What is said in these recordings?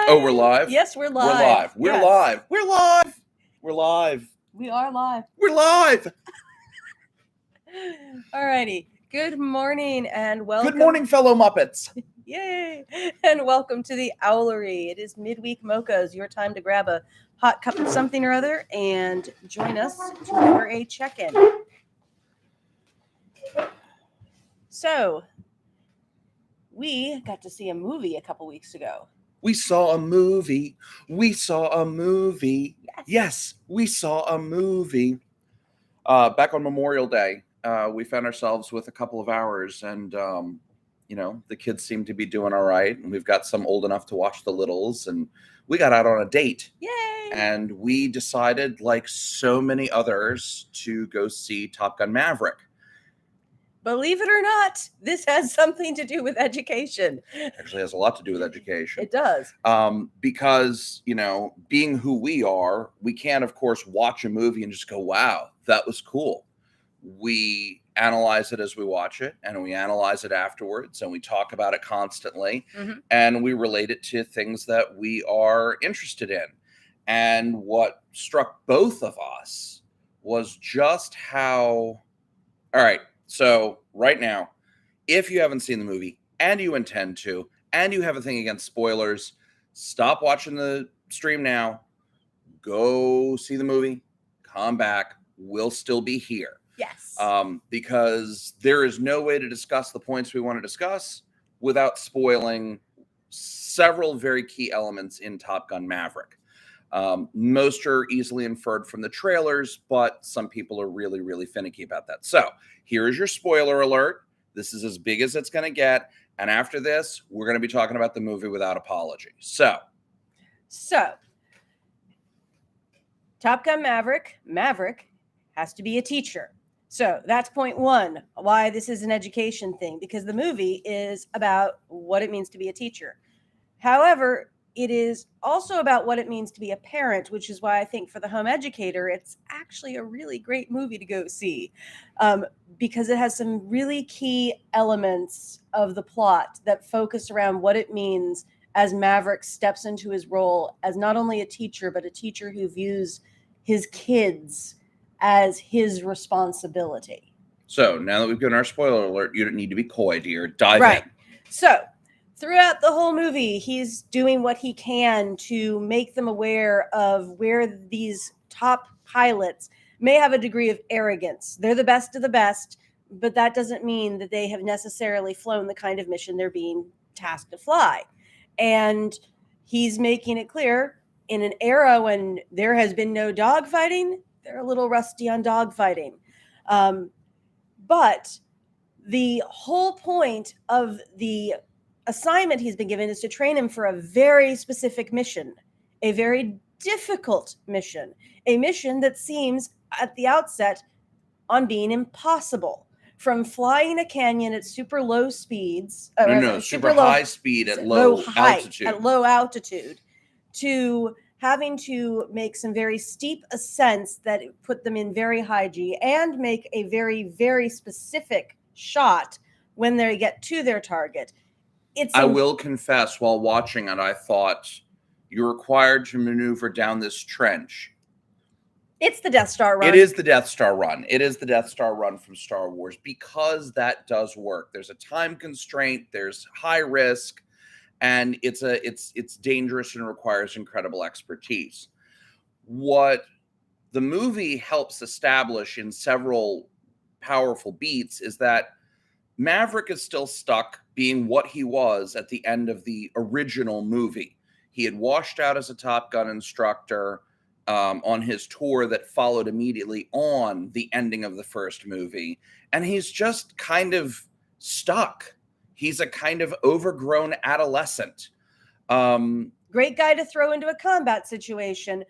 Oh, we're live? Yes, we're live. We're live. We're Yes. live. We're live. We're live. We are live. We're live. Alrighty. Good morning and welcome. Good morning, fellow Muppets. Yay! And welcome to the Owlery. It is Midweek Mochas, your time to grab a hot cup of something or other and join us for a check-in. So, we got to see a movie a couple weeks ago. We saw a movie. We saw a movie. Yes, we saw a movie. Back on Memorial Day, we found ourselves with a couple of hours, and the kids seem to be doing all right. And we've got some old enough to watch the littles, and we got out on a date. Yay! And we decided, like so many others, to go see Top Gun Maverick. Believe it or not, this has something to do with education. Actually has a lot to do with education. It does. Because, being who we are, we can't, of course, watch a movie and just go, wow, that was cool. We analyze it as we watch it, and we analyze it afterwards, and we talk about it constantly, and we relate it to things that we are interested in. And what struck both of us was just how... All right. So right now, if you haven't seen the movie and you intend to, and you have a thing against spoilers, stop watching the stream now, go see the movie, come back. We'll still be here. Yes. Because there is no way to discuss the points we want to discuss without spoiling several very key elements in Top Gun Maverick. Most are easily inferred from the trailers, but some people are really, really finicky about that. So here is your spoiler alert. This is as big as it's going to get. And after this, we're going to be talking about the movie without apology. So Top Gun Maverick has to be a teacher. So that's point one, why this is an education thing, because the movie is about what it means to be a teacher. However, it is also about what it means to be a parent, which is why I think for the home educator, it's actually a really great movie to go see, because it has some really key elements of the plot that focus around what it means as Maverick steps into his role as not only a teacher, but a teacher who views his kids as his responsibility. So now that we've given our spoiler alert, you don't need to be coy, dear. Dive in. So throughout the whole movie, he's doing what he can to make them aware of where these top pilots may have a degree of arrogance. They're the best of the best, but that doesn't mean that they have necessarily flown the kind of mission they're being tasked to fly. And he's making it clear in an era when there has been no dogfighting, they're a little rusty on dogfighting. But the whole point of the assignment he's been given is to train him for a very specific mission, a very difficult mission, a mission that seems at the outset on being impossible. From flying a canyon at super low speeds, super high speed at low altitude, to having to make some very steep ascents that put them in very high G and make a very, very specific shot when they get to their target. I will confess, while watching it, I thought you're required to maneuver down this trench. It's the Death Star run. It is the Death Star run. It is the Death Star run from Star Wars, because that does work. There's a time constraint. There's high risk, and it's dangerous and requires incredible expertise. What the movie helps establish in several powerful beats is that Maverick is still stuck being what he was at the end of the original movie. He had washed out as a Top Gun instructor on his tour that followed immediately on the ending of the first movie. And he's just kind of stuck. He's a kind of overgrown adolescent. Great guy to throw into a combat situation,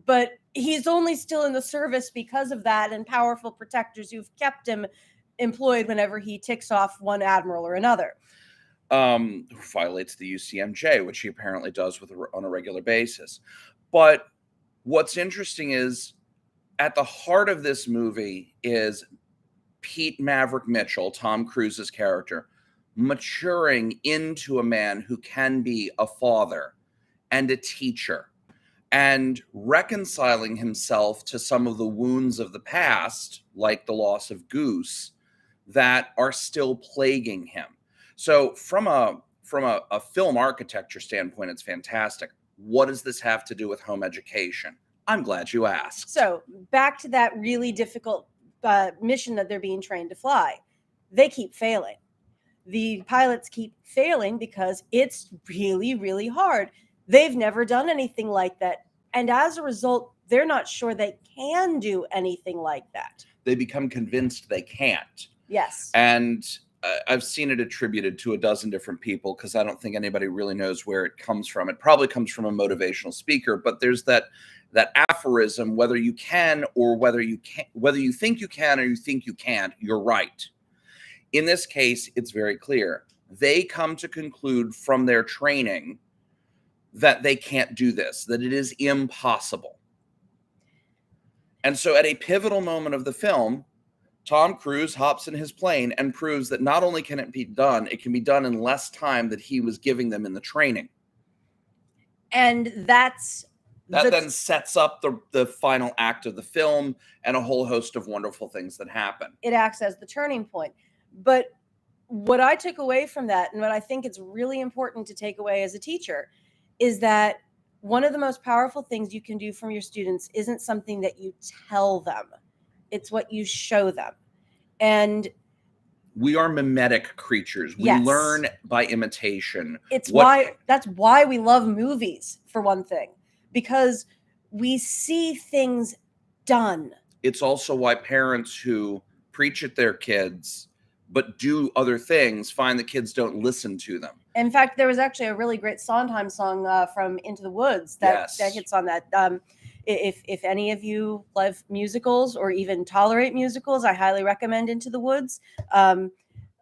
but he's only still in the service because of that and powerful protectors who've kept him employed whenever he ticks off one admiral or another. Violates the UCMJ, which he apparently does on a regular basis. But what's interesting is, at the heart of this movie is Pete Maverick Mitchell, Tom Cruise's character, maturing into a man who can be a father and a teacher, and reconciling himself to some of the wounds of the past, like the loss of Goose, that are still plaguing him. So from a film architecture standpoint, it's fantastic. What does this have to do with home education? I'm glad you asked. So back to that really difficult mission that they're being trained to fly. They keep failing. The pilots keep failing because it's really, really hard. They've never done anything like that. And as a result, they're not sure they can do anything like that. They become convinced they can't. Yes. And I've seen it attributed to a dozen different people, because I don't think anybody really knows where it comes from. It probably comes from a motivational speaker, but there's that aphorism: whether you can or whether you can't, whether you think you can or you think you can't, you're right. In this case, it's very clear. They come to conclude from their training that they can't do this, that it is impossible. And so at a pivotal moment of the film, Tom Cruise hops in his plane and proves that not only can it be done, it can be done in less time than he was giving them in the training. And that then sets up the final act of the film and a whole host of wonderful things that happen. It acts as the turning point. But what I took away from that, and what I think it's really important to take away as a teacher, is that one of the most powerful things you can do from your students isn't something that you tell them. It's what you show them. And we are mimetic creatures. We learn by imitation. That's why we love movies, for one thing, because we see things done. It's also why parents who preach at their kids but do other things find the kids don't listen to them. In fact, there was actually a really great Sondheim song from Into the Woods that hits on that. If any of you love musicals or even tolerate musicals, I highly recommend Into the Woods.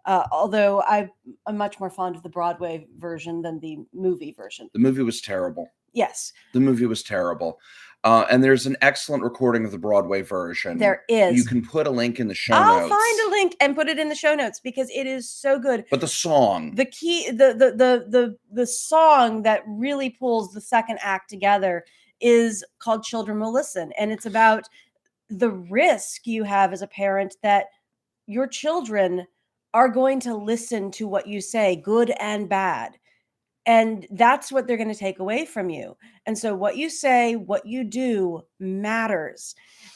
Although I'm much more fond of the Broadway version than the movie version. The movie was terrible. Yes. The movie was terrible. And there's an excellent recording of the Broadway version. There is. You can put a link in the show notes. I'll find a link and put it in the show notes because it is so good. But the song. The key, the song that really pulls the second act together is called Children Will Listen. And it's about the risk you have as a parent that your children are going to listen to what you say, good and bad. And that's what they're going to take away from you. And so what you say, what you do matters.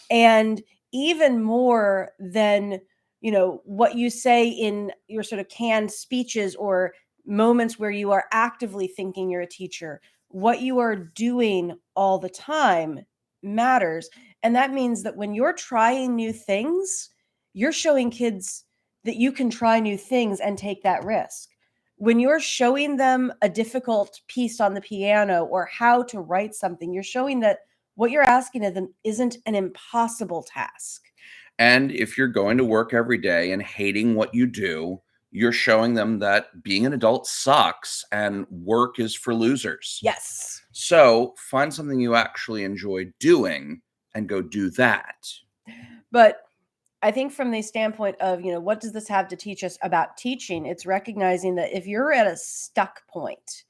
And even more than, what you say in your sort of canned speeches or moments where you are actively thinking you're a teacher, what you are doing all the time matters. And that means that when you're trying new things, you're showing kids that you can try new things and take that risk. When you're showing them a difficult piece on the piano or how to write something, you're showing that what you're asking of them isn't an impossible task. And if you're going to work every day and hating what you do, you're showing them that being an adult sucks and work is for losers. Yes. So find something you actually enjoy doing and go do that. But I think from the standpoint of, what does this have to teach us about teaching? It's recognizing that if you're at a stuck point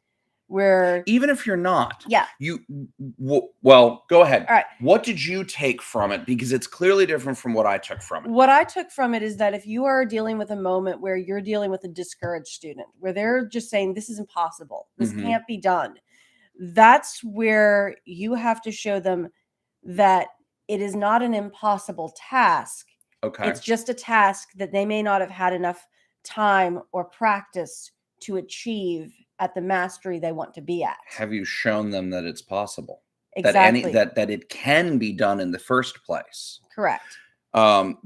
where... Even if you're not. Yeah. Well, go ahead. All right. What did you take from it? Because it's clearly different from what I took from it. What I took from it is that if you are dealing with a moment where you're dealing with a discouraged student, where they're just saying, this is impossible, this can't be done, that's where you have to show them that it is not an impossible task. Okay. It's just a task that they may not have had enough time or practice to achieve at the mastery they want to be at. Have you shown them that it's possible? Exactly. That it can be done in the first place? Correct.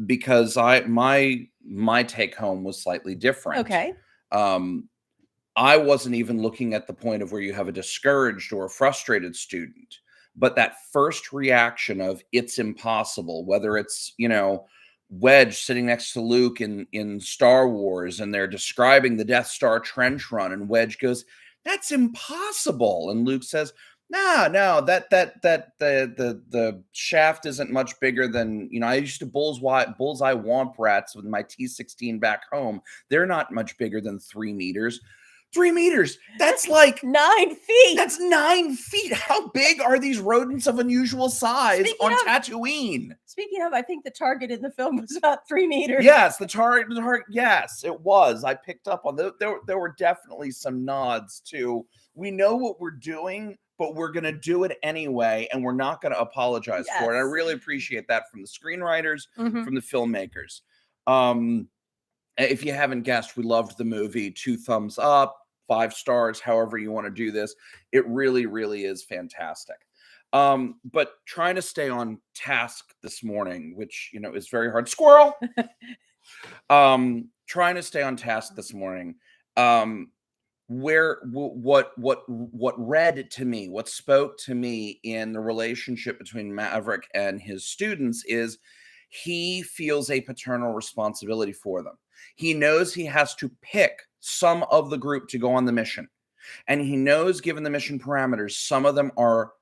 Because my take home was slightly different. Okay. I wasn't even looking at the point of where you have a discouraged or a frustrated student, but that first reaction of it's impossible, whether it's, Wedge sitting next to Luke in Star Wars, and they're describing the Death Star trench run, and Wedge goes, "That's impossible," and Luke says, "No, that the shaft isn't much bigger than I used to bullseye womp rats with my T-16 back home. They're not much bigger than 3 meters." 3 meters. That's like 9 feet. That's 9 feet. How big are these rodents of unusual size on Tatooine? Speaking of, I think the target in the film was about 3 meters. Yes, the target. Yes, it was. I picked up on there were definitely some nods to, we know what we're doing, but we're going to do it anyway, and we're not going to apologize for it. I really appreciate that from the screenwriters, from the filmmakers. If you haven't guessed, we loved the movie. 2 thumbs up, 5 stars, however you want to do this. It really, really is fantastic. But trying to stay on task this morning, which, is very hard. Squirrel! Trying to stay on task this morning. What read to me, what spoke to me in the relationship between Maverick and his students is he feels a paternal responsibility for them. He knows he has to pick some of the group to go on the mission. And he knows, given the mission parameters, some of them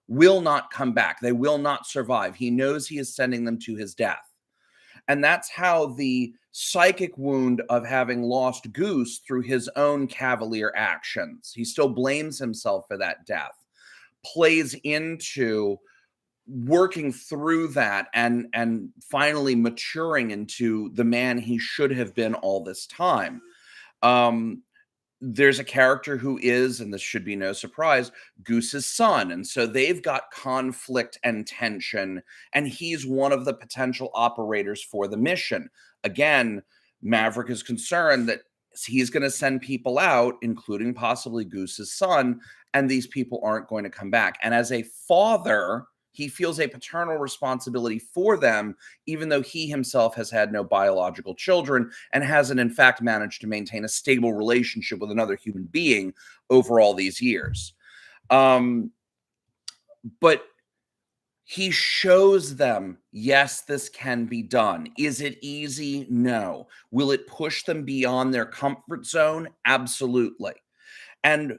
will not come back. They will not survive. He knows he is sending them to his death. And that's how the psychic wound of having lost Goose through his own cavalier actions, he still blames himself for that death, plays into working through that and finally maturing into the man he should have been all this time. There's a character who is, and this should be no surprise, Goose's son. And so they've got conflict and tension, and he's one of the potential operators for the mission. Again, Maverick is concerned that he's going to send people out, including possibly Goose's son, and these people aren't going to come back. And as a father, he feels a paternal responsibility for them, even though he himself has had no biological children and hasn't, in fact, managed to maintain a stable relationship with another human being over all these years. But he shows them, yes, this can be done. Is it easy? No. Will it push them beyond their comfort zone? Absolutely. And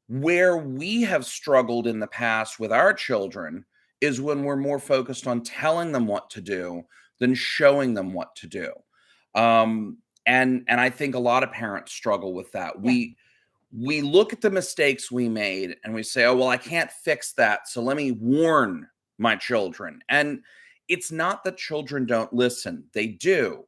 where we have struggled in the past with our children is when we're more focused on telling them what to do than showing them what to do. And I think a lot of parents struggle with that. Yeah. We look at the mistakes we made and we say, oh, well, I can't fix that, so let me warn my children. And it's not that children don't listen. They do.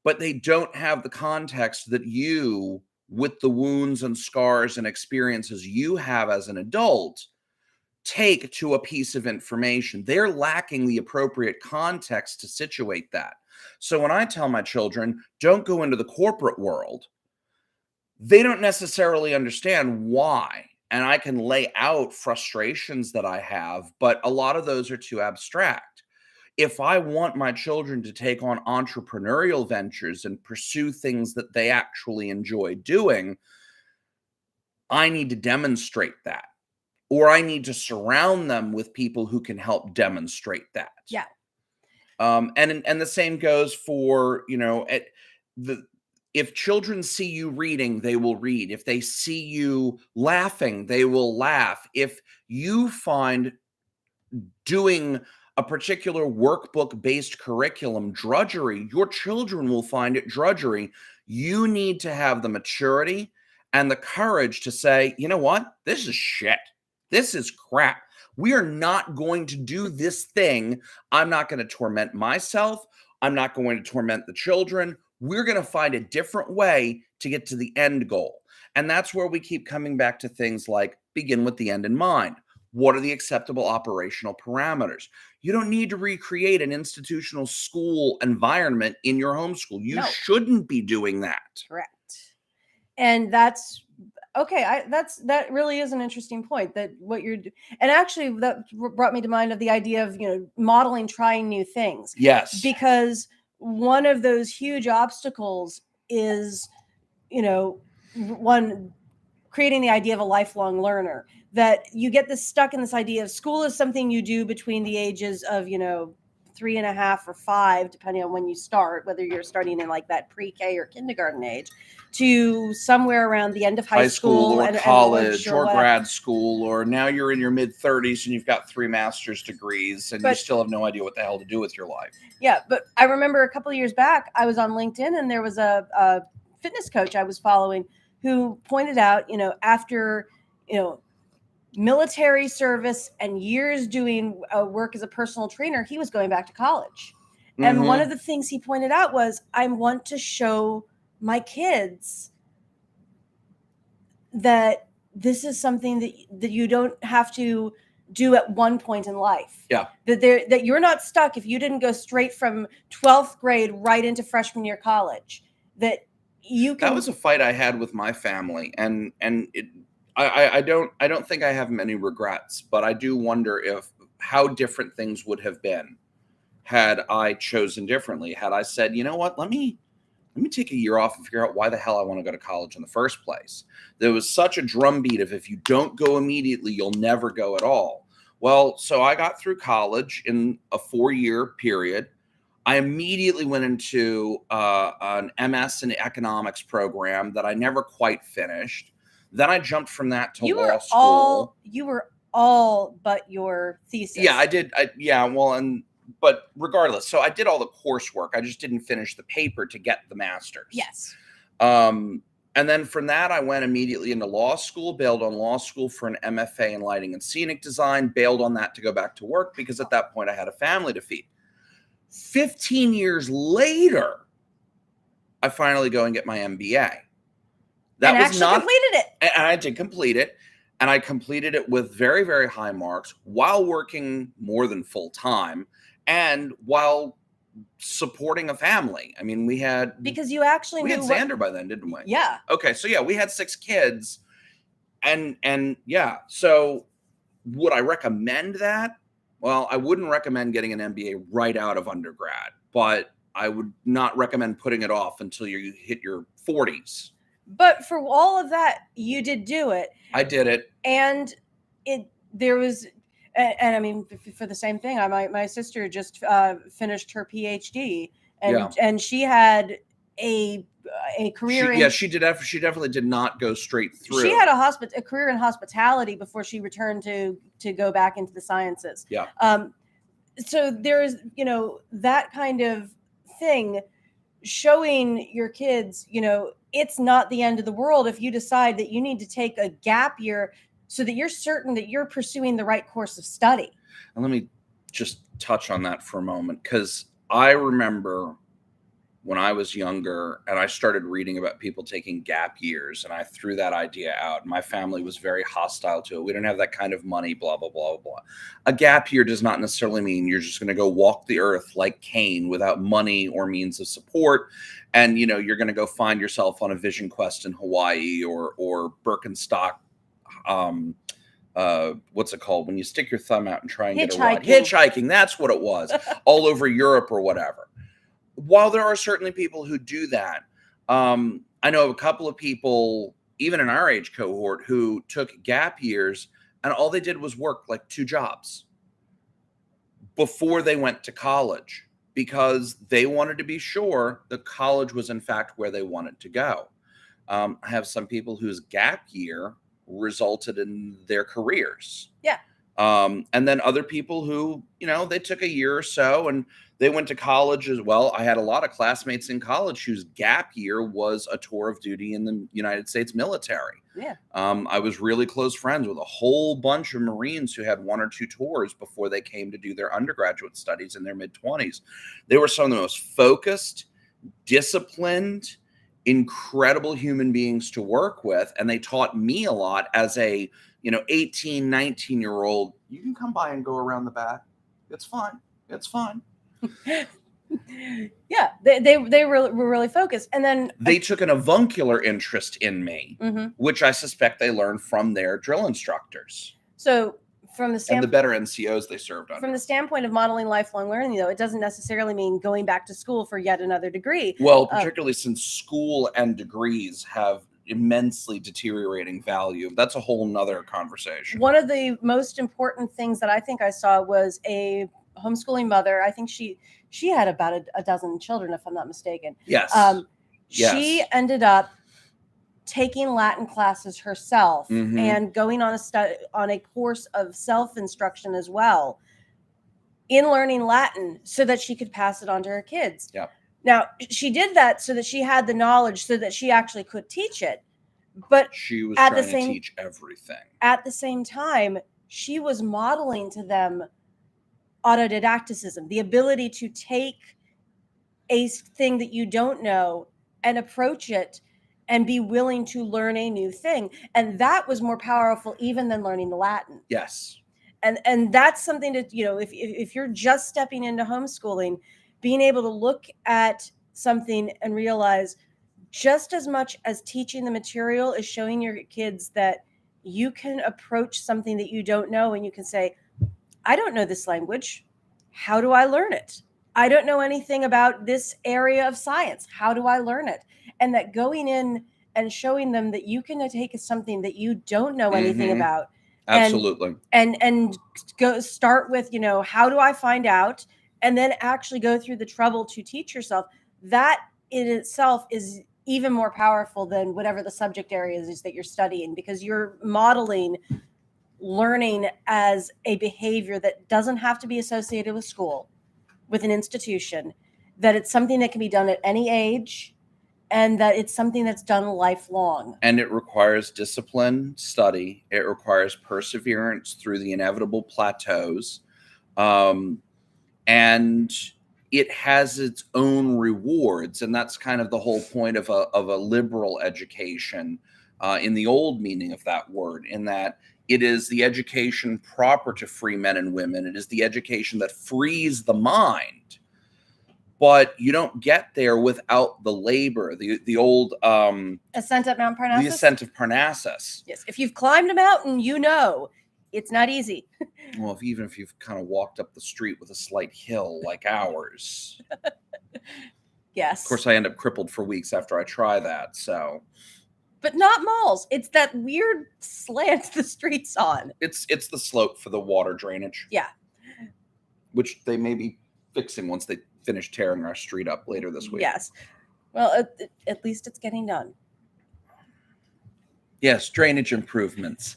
But they don't have the context that you, with the wounds and scars and experiences you have as an adult, take to a piece of information. They're lacking the appropriate context to situate that. So when I tell my children, don't go into the corporate world, they don't necessarily understand why. And I can lay out frustrations that I have, but a lot of those are too abstract. If I want my children to take on entrepreneurial ventures and pursue things that they actually enjoy doing, I need to demonstrate that. Or I need to surround them with people who can help demonstrate that. Yeah. And the same goes for, if children see you reading, they will read. If they see you laughing, they will laugh. If you find doing a particular workbook-based curriculum drudgery, your children will find it drudgery. You need to have the maturity and the courage to say, you know what? This is shit. This is crap. We are not going to do this thing. I'm not going to torment myself. I'm not going to torment the children. We're going to find a different way to get to the end goal. And that's where we keep coming back to things like begin with the end in mind. What are the acceptable operational parameters? You don't need to recreate an institutional school environment in your homeschool. You shouldn't be doing that. Correct. And that's okay. That really is an interesting point. That what you're, and actually that brought me to mind of the idea of modeling, trying new things. Yes, because one of those huge obstacles is one, creating the idea of a lifelong learner. That you get this stuck in this idea of school is something you do between the ages of 3.5 or 5, depending on when you start, whether you're starting in like that pre-K or kindergarten age, to somewhere around the end of high school or college or grad school, or now you're in your mid-30s and you've got 3 master's degrees and you still have no idea what the hell to do with your life. Yeah, but I remember a couple of years back, I was on LinkedIn and there was a fitness coach I was following who pointed out, after, military service and years doing work as a personal trainer, he was going back to college. And one of the things he pointed out was, I want to show my kids that this is something that you don't have to do at one point in life. Yeah. That you're not stuck if you didn't go straight from 12th grade right into freshman year college. That you can. That was a fight I had with my family, and I don't think I have many regrets, but I do wonder how different things would have been had I chosen differently. Had I said, you know what, let me take a year off and figure out why the hell I want to go to college in the first place. There was such a drumbeat of, if you don't go immediately, you'll never go at all. Well, so I got through college in a 4-year period. I immediately went into an MS in economics program that I never quite finished. Then I jumped from that to law school. You were all but your thesis. Yeah, I did. But regardless, so I did all the coursework. I just didn't finish the paper to get the master's. Yes. And then from that, I went immediately into law school, bailed on law school for an MFA in lighting and scenic design, bailed on that to go back to work because at that point I had a family to feed. 15 years later, I finally go and get my MBA. That was not completed it. And I did complete it. And I completed it with very, very high marks while working more than full time and while supporting a family. I mean, because you actually we had Xander by then, didn't we? Yeah. Okay. So yeah, we had 6 kids, and yeah. So would I recommend that? Well, I wouldn't recommend getting an MBA right out of undergrad, but I would not recommend putting it off until you hit your 40s. But for all of that, you did do it. I did it. And there was, and I mean, for the same thing, my sister just finished her PhD, and she had a career. She definitely did not go straight through. She had a career in hospitality before she returned to go back into the sciences. Yeah. So there's, that kind of thing, showing your kids, it's not the end of the world if you decide that you need to take a gap year so that you're certain that you're pursuing the right course of study. And let me just touch on that for a moment, because I remember when I was younger and I started reading about people taking gap years, and I threw that idea out. My family was very hostile to it. We didn't have that kind of money, blah, blah, blah, blah. A gap year does not necessarily mean you're just going to go walk the earth like Cain without money or means of support. And, you're going to go find yourself on a vision quest in Hawaii or Birkenstock. What's it called when you stick your thumb out and try and get a ride? Hitchhiking. That's what it was. All over Europe or whatever. While there are certainly people who do that, I know of a couple of people, even in our age cohort, who took gap years and all they did was work like 2 jobs before they went to college because they wanted to be sure that college was in fact where they wanted to go. I have some people whose gap year resulted in their careers. Yeah. And then other people who, they took a year or so and they went to college as well. I had a lot of classmates in college whose gap year was a tour of duty in the United States military. Yeah. I was really close friends with a whole bunch of Marines who had 1 or 2 tours before they came to do their undergraduate studies in their mid-20s. They were some of the most focused, disciplined, incredible human beings to work with. And they taught me a lot as a 18, 19-year-old. You can come by and go around the back. It's fine. It's fine. Yeah, they were really focused. And then they took an avuncular interest in me, which I suspect they learned from their drill instructors. So from the and the better NCOs they served under. From the standpoint of modeling lifelong learning, though, it doesn't necessarily mean going back to school for yet another degree. Well, particularly since school and degrees have immensely deteriorating value. That's a whole nother conversation. One of the most important things that I think I saw was a homeschooling mother. I think she had about a dozen children, if I'm not mistaken. Yes. She ended up taking Latin classes herself and going on a course of self-instruction as well in learning Latin so that she could pass it on to her kids. Yeah. Now, she did that so that she had the knowledge so that she actually could teach it. But She was at the trying to same teach everything. at the same time, she was modeling to them autodidacticism, the ability to take a thing that you don't know and approach it and be willing to learn a new thing. And that was more powerful even than learning the Latin. Yes. And that's something that, you know, if you're just stepping into homeschooling, being able to look at something and realize just as much as teaching the material is showing your kids that you can approach something that you don't know and you can say, I don't know this language. How do I learn it? I don't know anything about this area of science. How do I learn it? And that going in and showing them that you can take something that you don't know anything Mhm. about Absolutely. and go start with, you know, how do I find out? And then actually go through the trouble to teach yourself. That in itself is even more powerful than whatever the subject area is that you're studying, because you're modeling learning as a behavior that doesn't have to be associated with school, with an institution, that it's something that can be done at any age, and that it's something that's done lifelong. And it requires discipline, study. It requires perseverance through the inevitable plateaus. And it has its own rewards. And that's kind of the whole point of a liberal education, in the old meaning of that word, in that it is the education proper to free men and women. It is the education that frees the mind. But you don't get there without the labor, the old Ascent at Mount Parnassus? the ascent of Parnassus. Yes. If you've climbed a mountain, you know it's not easy. Well, even if you've kind of walked up the street with a slight hill like ours. Yes. Of course, I end up crippled for weeks after I try that. So, but not malls. It's that weird slant the street's on. It's the slope for the water drainage. Yeah. Which they may be fixing once they finish tearing our street up later this week. Yes. Well, at least it's getting done. Yes, drainage improvements.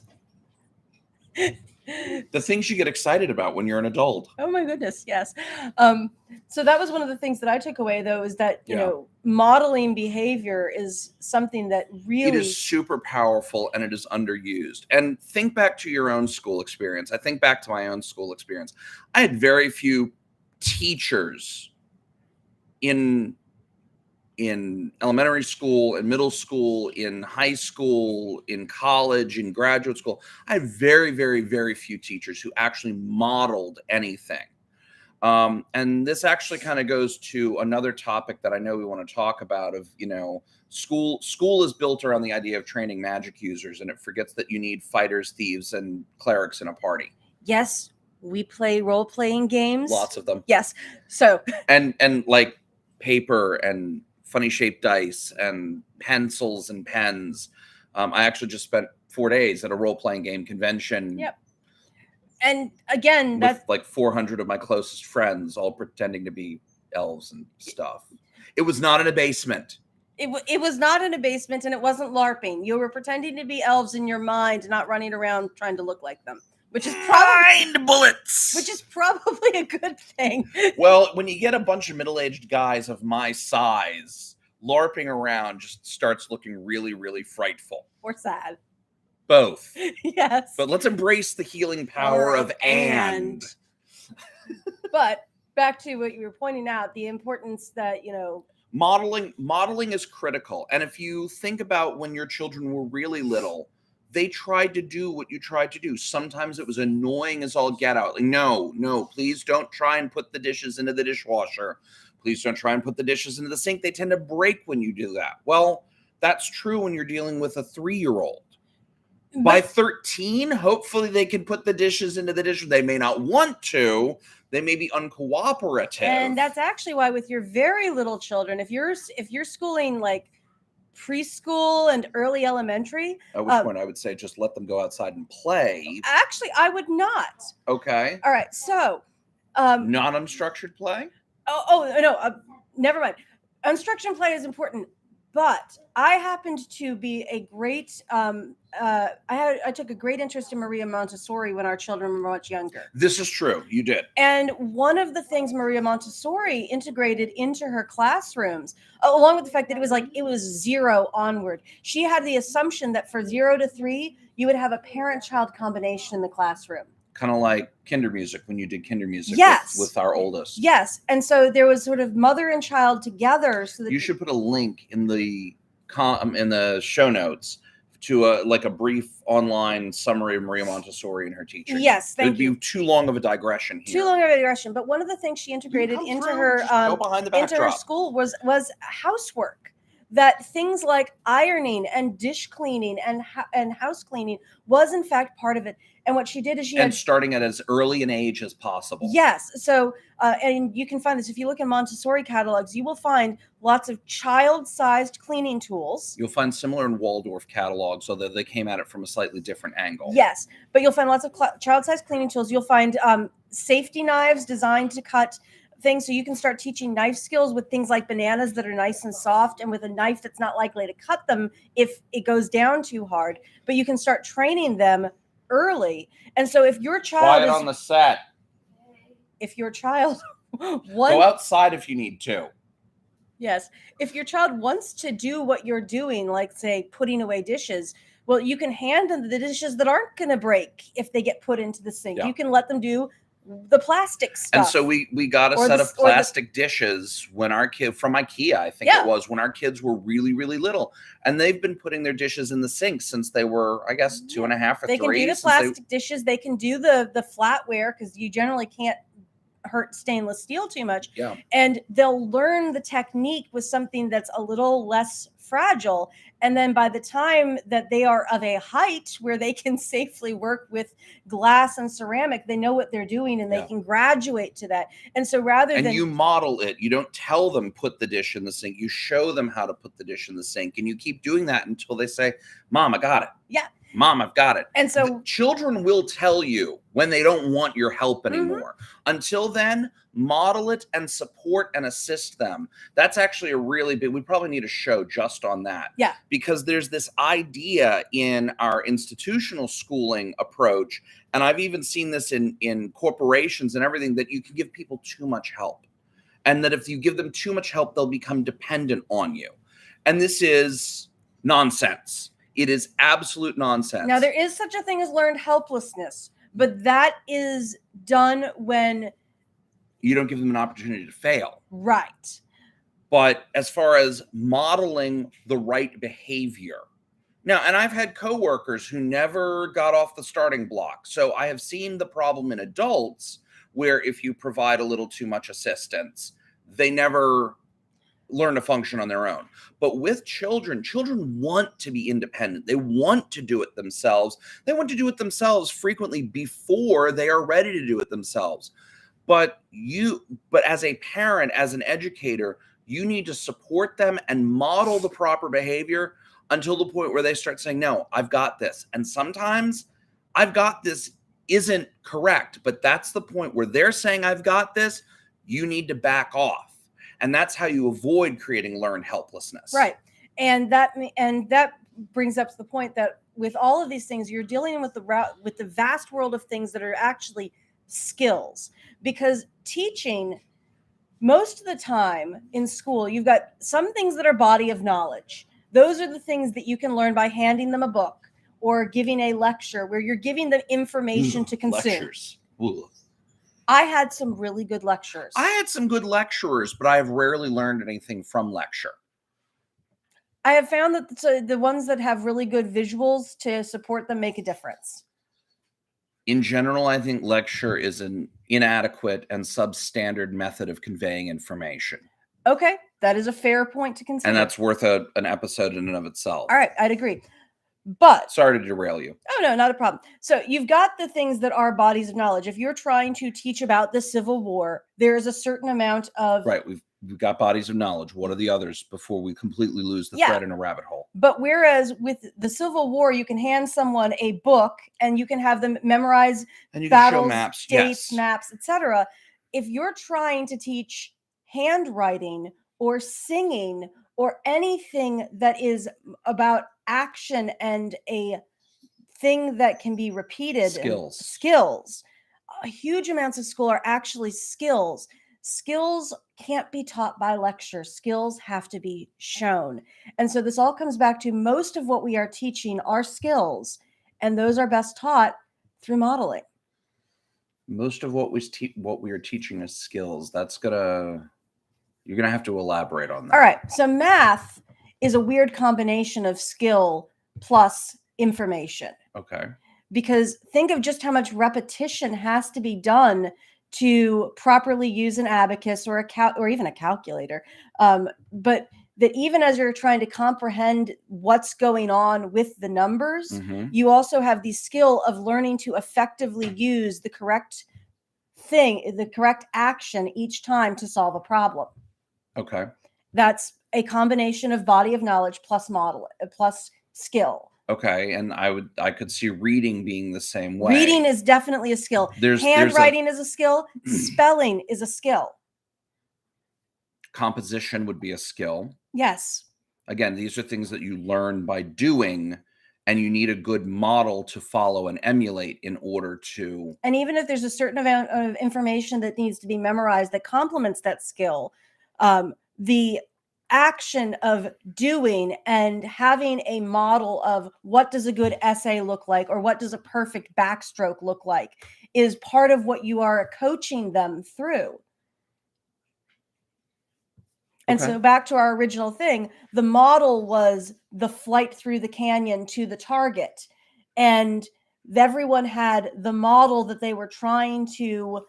The things you get excited about when you're an adult. Oh my goodness, yes. So that was one of the things that I took away, though, is that, you know, modeling behavior is something that really... It is super powerful and it is underused. And think back to your own school experience. I think back to my own school experience. I had very few teachers in elementary school, in middle school, in high school, in college, in graduate school. I had very, very, very few teachers who actually modeled anything. And this actually kind of goes to another topic that I know we want to talk about of, you know, school is built around the idea of training magic users, and it forgets that you need fighters, thieves, and clerics in a party. Yes, we play role-playing games. Lots of them. Yes. So and like paper and funny shaped dice and pencils and pens. I actually just spent 4 days at a role-playing game convention. Yep. And again, with like 400 of my closest friends, all pretending to be elves and stuff. It was not in a basement. It was not in a basement, and it wasn't LARPing. You were pretending to be elves in your mind, not running around trying to look like them, which is mind bullets. Which is probably a good thing. Well, when you get a bunch of middle-aged guys of my size, LARPing around just starts looking really, really frightful. Or sad. Both. Yes. But let's embrace the healing power of and. But back to what you were pointing out, the importance that, you know, modeling is critical. And if you think about when your children were really little, they tried to do what you tried to do. Sometimes it was annoying as all get out. Like, no, please don't try and put the dishes into the dishwasher. Please don't try and put the dishes into the sink. They tend to break when you do that. Well, that's true when you're dealing with a 3-year-old. By 13, hopefully they can put the dishes into the dishwasher. They may not want to. They may be uncooperative. And that's actually why with your very little children, if you're schooling like preschool and early elementary, at which point I would say just let them go outside and play. Actually, I would not. Okay. All right. So non-unstructured play? Oh no, never mind. Unstructured play is important, But I happened to be a great I took a great interest in Maria Montessori when our children were much younger. This is true. You did. And one of the things Maria Montessori integrated into her classrooms, along with the fact that it was 0 onward, she had the assumption that for 0 to 3, you would have a parent-child combination in the classroom. Kind of like kinder music when you did kinder music Yes. with our oldest. Yes. And so there was sort of mother and child together. So that You should put a link in the show notes to a brief online summary of Maria Montessori and her teaching. Yes, thank you. It would be too long of a digression here. Too long of a digression. But one of the things she integrated into her go behind the backdrop. into her school was housework. That things like ironing and dish cleaning and house cleaning was in fact part of it. And what she did is starting at as early an age as possible. Yes. So, and you can find this if you look in Montessori catalogs, you will find lots of child-sized cleaning tools. You'll find similar in Waldorf catalogs, although they came at it from a slightly different angle. Yes, but you'll find lots of child-sized cleaning tools. You'll find safety knives designed to cut things, so you can start teaching knife skills with things like bananas that are nice and soft, and with a knife that's not likely to cut them if it goes down too hard. But you can start training them early. And so if your child Quiet on the set. If your child go outside if you need to. Yes. If your child wants to do what you're doing, like say putting away dishes, well, you can hand them the dishes that aren't going to break if they get put into the sink. Yeah. You can let them do the plastic stuff. And so we got a set of plastic dishes when our kid from IKEA, I think it was, when our kids were really, really little. And they've been putting their dishes in the sink since they were, I guess, 2.5 or 3. They can do the plastic dishes. They can do the flatware because you generally can't hurt stainless steel too much. Yeah. And they'll learn the technique with something that's a little less fragile. And then by the time that they are of a height where they can safely work with glass and ceramic, they know what they're doing and they can graduate to that. And so and you model it, you don't tell them put the dish in the sink. You show them how to put the dish in the sink, and you keep doing that until they say, Mom, I got it. Yeah. Mom, I've got it. And so the children will tell you when they don't want your help anymore. Until then, model it and support and assist them. That's actually a really big, we probably need a show just on that. Yeah. Because there's this idea in our institutional schooling approach, and I've even seen this in corporations and everything, that you can give people too much help. And that if you give them too much help, they'll become dependent on you. And this is nonsense. It is absolute nonsense. Now, there is such a thing as learned helplessness, but that is done when you don't give them an opportunity to fail. Right. But as far as modeling the right behavior. Now, and I've had coworkers who never got off the starting block. So I have seen the problem in adults where if you provide a little too much assistance, they never learn to function on their own. But with children want to be independent. They want to do it themselves. They want to do it themselves frequently before they are ready to do it themselves. But as a parent, as an educator, you need to support them and model the proper behavior until the point where they start saying, no, I've got this. And sometimes I've got this isn't correct, but that's the point where they're saying I've got this, you need to back off. And that's how you avoid creating learned helplessness. Right. And that brings up to the point that with all of these things, you're dealing with the vast world of things that are actually skills. Because teaching, most of the time in school, you've got some things that are body of knowledge. Those are the things that you can learn by handing them a book or giving a lecture where you're giving them information to consume. Lectures. Ooh. I had some really good lecturers. I had some good lecturers, but I have rarely learned anything from lecture. I have found that the ones that have really good visuals to support them make a difference. In general, I think lecture is an inadequate and substandard method of conveying information. Okay, that is a fair point to consider. And that's worth an episode in and of itself. All right, I'd agree. But sorry to derail you. Oh, no, not a problem. So you've got the things that are bodies of knowledge. If you're trying to teach about the Civil War, there's a certain amount of... Right. We've got bodies of knowledge. What are the others before we completely lose the thread in a rabbit hole? But whereas with the Civil War, you can hand someone a book and you can have them memorize and you battles, can show maps, dates, maps, etc. If you're trying to teach handwriting or singing or anything that is about action and a thing that can be repeated. Skills. Huge amounts of school are actually skills. Skills can't be taught by lecture. Skills have to be shown. And so this all comes back to most of what we are teaching are skills, and those are best taught through modeling. Most of what we are teaching is skills. You're gonna have to elaborate on that. All right. So math is a weird combination of skill plus information. Okay. Because think of just how much repetition has to be done to properly use an abacus or or even a calculator. But that even as you're trying to comprehend what's going on with the numbers, you also have the skill of learning to effectively use the correct thing, the correct action each time to solve a problem. Okay. That's a combination of body of knowledge plus model plus skill. Okay, and I could see reading being the same way. Reading is definitely a skill. Handwriting is a skill. Spelling is a skill. Composition would be a skill. Yes. Again, these are things that you learn by doing, and you need a good model to follow and emulate in order to. And even if there's a certain amount of information that needs to be memorized that complements that skill, the action of doing and having a model of what does a good essay look like or what does a perfect backstroke look like is part of what you are coaching them through. And so back to our original thing, the model was the flight through the canyon to the target. And everyone had the model that they were trying to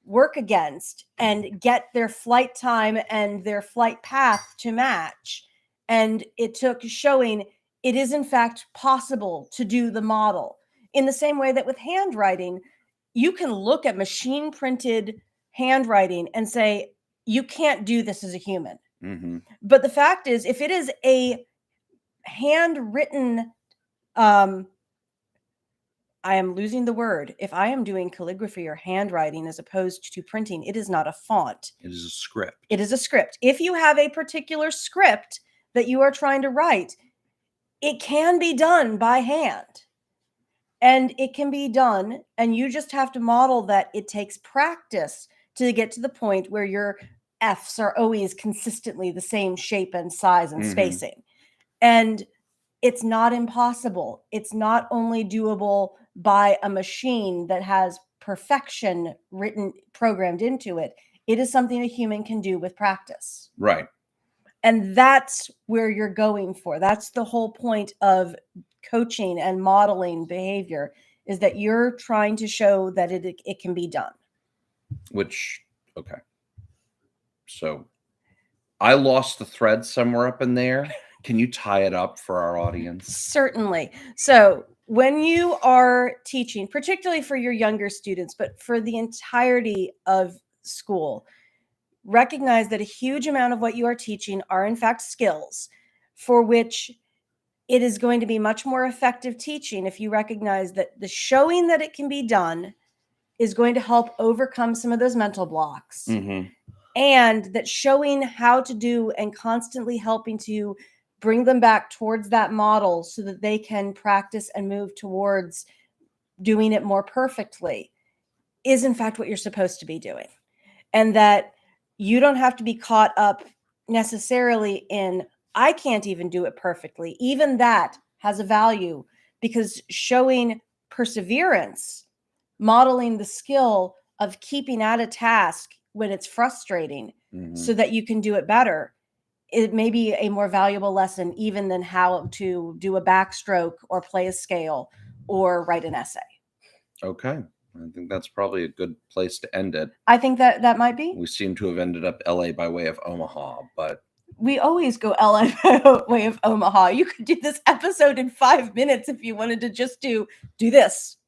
work against and get their flight time and their flight path to match. And it took showing it is in fact possible to do the model. In the same way that with handwriting, you can look at machine printed handwriting and say, you can't do this as a human. But the fact is, if it is a handwritten, I am losing the word. If I am doing calligraphy or handwriting as opposed to printing, it is not a font. It is a script. It is a script. If you have a particular script that you are trying to write, it can be done by hand. And it can be done, and you just have to model that it takes practice to get to the point where your F's are always consistently the same shape and size and spacing. And it's not impossible. It's not only doable by a machine that has perfection programmed into it. It is something a human can do with practice. Right. And that's where you're going for. That's the whole point of coaching and modeling behavior, is that you're trying to show that it can be done. Okay. So I lost the thread somewhere up in there. Can you tie it up for our audience? Certainly. So when you are teaching, particularly for your younger students, but for the entirety of school, recognize that a huge amount of what you are teaching are in fact skills for which it is going to be much more effective teaching if you recognize that the showing that it can be done is going to help overcome some of those mental blocks. And that showing how to do and constantly helping to bring them back towards that model so that they can practice and move towards doing it more perfectly is in fact what you're supposed to be doing. And that you don't have to be caught up necessarily in, I can't even do it perfectly. Even that has a value, because showing perseverance, modeling the skill of keeping at a task when it's frustrating so that you can do it better, it may be a more valuable lesson even than how to do a backstroke or play a scale or write an essay. Okay. I think that's probably a good place to end it. I think that might be. We seem to have ended up LA by way of Omaha, but we always go LA by way of Omaha. You could do this episode in 5 minutes if you wanted to just do this.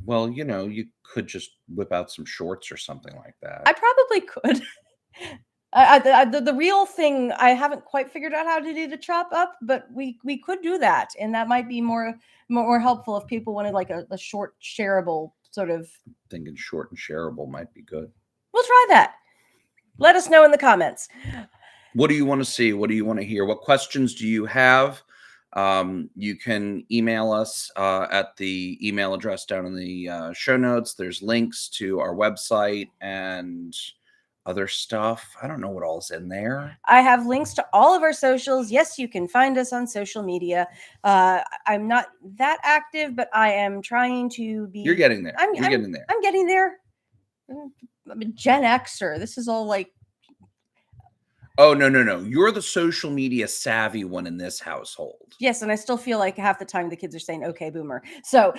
Well, you could just whip out some shorts or something like that. I probably could. The real thing, I haven't quite figured out how to do the chop up, but we could do that, and that might be more helpful if people wanted like a short shareable sort of. Thinking short and shareable might be good. We'll try that. Let us know in the comments. What do you want to see? What do you want to hear? What questions do you have? You can email us at the email address down in the show notes. There's links to our website and other stuff. I don't know what all's in there. I have links to all of our socials. Yes, you can find us on social media. I'm not that active, but I am trying to be. You're getting there. You're getting there. I'm getting there. I'm a Gen Xer. This is all like. Oh, no. You're the social media savvy one in this household. Yes, and I still feel like half the time the kids are saying, okay, boomer. So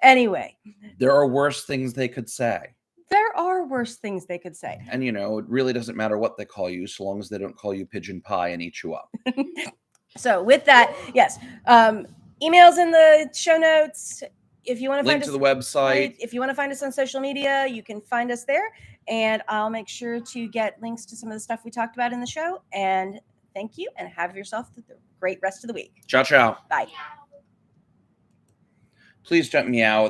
anyway. There are worse things they could say. There are worse things they could say. And, you know, it really doesn't matter what they call you, so long as they don't call you pigeon pie and eat you up. So with that, yes, emails in the show notes. If you want to link to the website. If you want to find us on social media, you can find us there. And I'll make sure to get links to some of the stuff we talked about in the show. And thank you, and have yourself a great rest of the week. Ciao, ciao. Bye. Please don't meow.